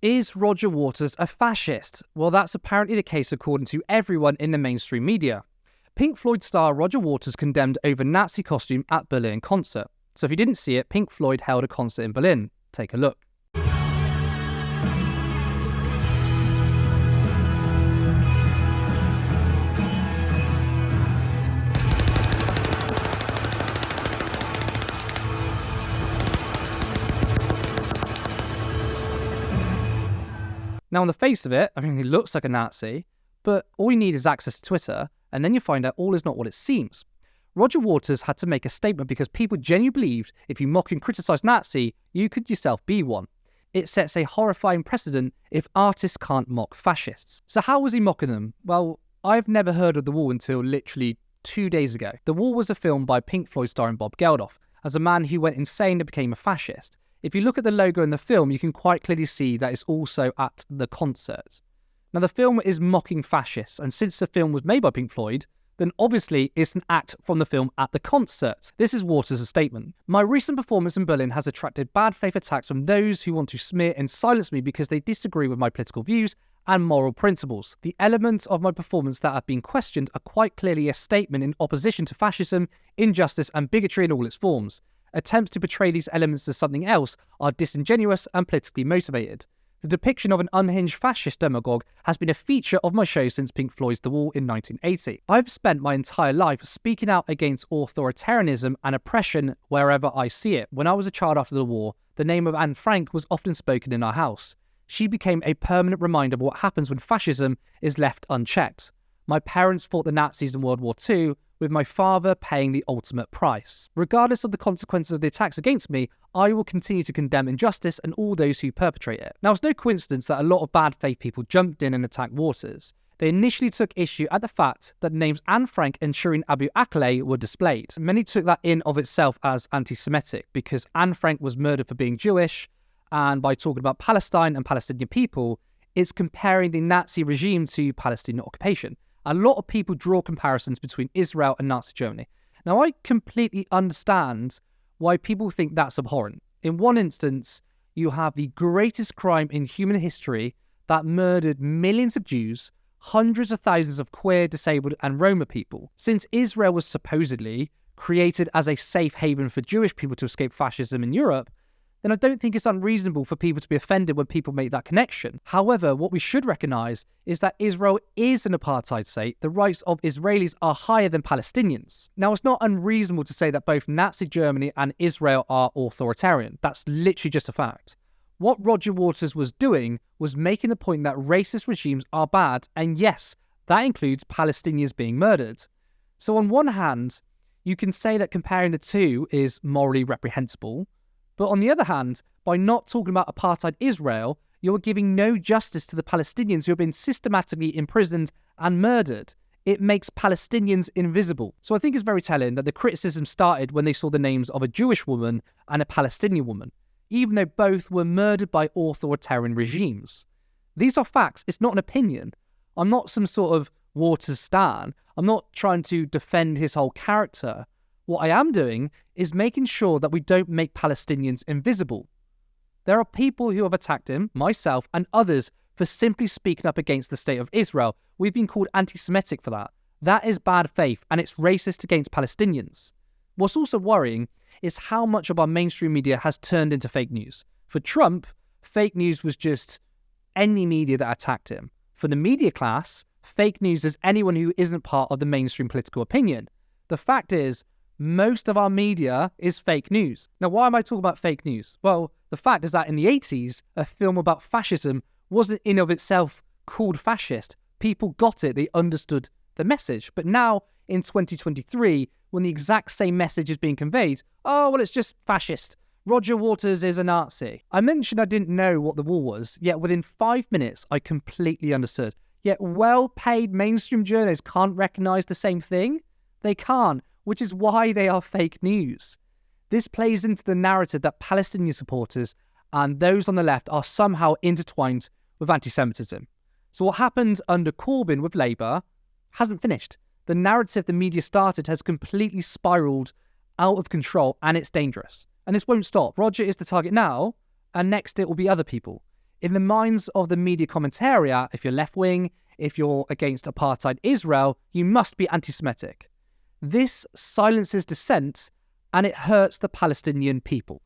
Is Roger Waters a fascist? Well, that's apparently the case according to everyone in the mainstream media. Pink Floyd star Roger Waters condemned over Nazi costume at Berlin concert. So if you didn't see it, Pink Floyd held a concert in Berlin. Take a look. Now, on the face of it, I mean, he looks like a Nazi, but all you need is access to Twitter, and then you find out all is not what it seems. Roger Waters had to make a statement because people genuinely believed if you mock and criticise Nazi, you could yourself be one. It sets a horrifying precedent if artists can't mock fascists. So how was he mocking them? Well, I've never heard of The Wall until literally 2 days ago. The Wall was a film by Pink Floyd starring Bob Geldof as a man who went insane and became a fascist. If you look at the logo in the film, you can quite clearly see that it's also at the concert. Now, the film is mocking fascists, and since the film was made by Pink Floyd, then obviously it's an act from the film at the concert. This is Waters' statement. My recent performance in Berlin has attracted bad faith attacks from those who want to smear and silence me because they disagree with my political views and moral principles. The elements of my performance that have been questioned are quite clearly a statement in opposition to fascism, injustice, and bigotry in all its forms. Attempts to portray these elements as something else are disingenuous and politically motivated. The depiction of an unhinged fascist demagogue has been a feature of my show since Pink Floyd's The Wall in 1980. I've spent my entire life speaking out against authoritarianism and oppression wherever I see it. When I was a child after the war, the name of Anne Frank was often spoken in our house. She became a permanent reminder of what happens when fascism is left unchecked. My parents fought the Nazis in World War II, with my father paying the ultimate price. Regardless of the consequences of the attacks against me, I will continue to condemn injustice and all those who perpetrate it. Now, it's no coincidence that a lot of bad faith people jumped in and attacked Waters. They initially took issue at the fact that the names Anne Frank and Shireen Abu Akleh were displayed. Many took that in of itself as anti-Semitic because Anne Frank was murdered for being Jewish, and by talking about Palestine and Palestinian people, it's comparing the Nazi regime to Palestinian occupation. A lot of people draw comparisons between Israel and Nazi Germany. Now, I completely understand why people think that's abhorrent. In one instance, you have the greatest crime in human history that murdered millions of Jews, hundreds of thousands of queer, disabled, and Roma people. Since Israel was supposedly created as a safe haven for Jewish people to escape fascism in Europe, then I don't think it's unreasonable for people to be offended when people make that connection. However, what we should recognise is that Israel is an apartheid state. The rights of Israelis are higher than Palestinians. Now, it's not unreasonable to say that both Nazi Germany and Israel are authoritarian. That's literally just a fact. What Roger Waters was doing was making the point that racist regimes are bad, and yes, that includes Palestinians being murdered. So on one hand, you can say that comparing the two is morally reprehensible, but on the other hand, by not talking about apartheid Israel, you're giving no justice to the Palestinians who have been systematically imprisoned and murdered. It makes Palestinians invisible. So I think it's very telling that the criticism started when they saw the names of a Jewish woman and a Palestinian woman, even though both were murdered by authoritarian regimes. These are facts. It's not an opinion. I'm not some sort of Waters stan. I'm not trying to defend his whole character. What I am doing is making sure that we don't make Palestinians invisible. There are people who have attacked him, myself, and others for simply speaking up against the state of Israel. We've been called anti-Semitic for that. That is bad faith, and it's racist against Palestinians. What's also worrying is how much of our mainstream media has turned into fake news. For Trump, fake news was just any media that attacked him. For the media class, fake news is anyone who isn't part of the mainstream political opinion. The fact is, most of our media is fake news. Now, why am I talking about fake news? Well, the fact is that in the 80s, a film about fascism wasn't in of itself called fascist. People got it, they understood the message. But now, in 2023, when the exact same message is being conveyed, oh, well, it's just fascist. Roger Waters is a Nazi. I mentioned I didn't know what the wall was, yet within 5 minutes, I completely understood. Yet well-paid mainstream journalists can't recognise the same thing? They can't, which is why they are fake news. This plays into the narrative that Palestinian supporters and those on the left are somehow intertwined with anti-Semitism. So what happened under Corbyn with Labour hasn't finished. The narrative the media started has completely spiralled out of control, and it's dangerous. And this won't stop. Roger is the target now, and next it will be other people. In the minds of the media commentariat, if you're left-wing, if you're against apartheid Israel, you must be anti-Semitic. This silences dissent and it hurts the Palestinian people.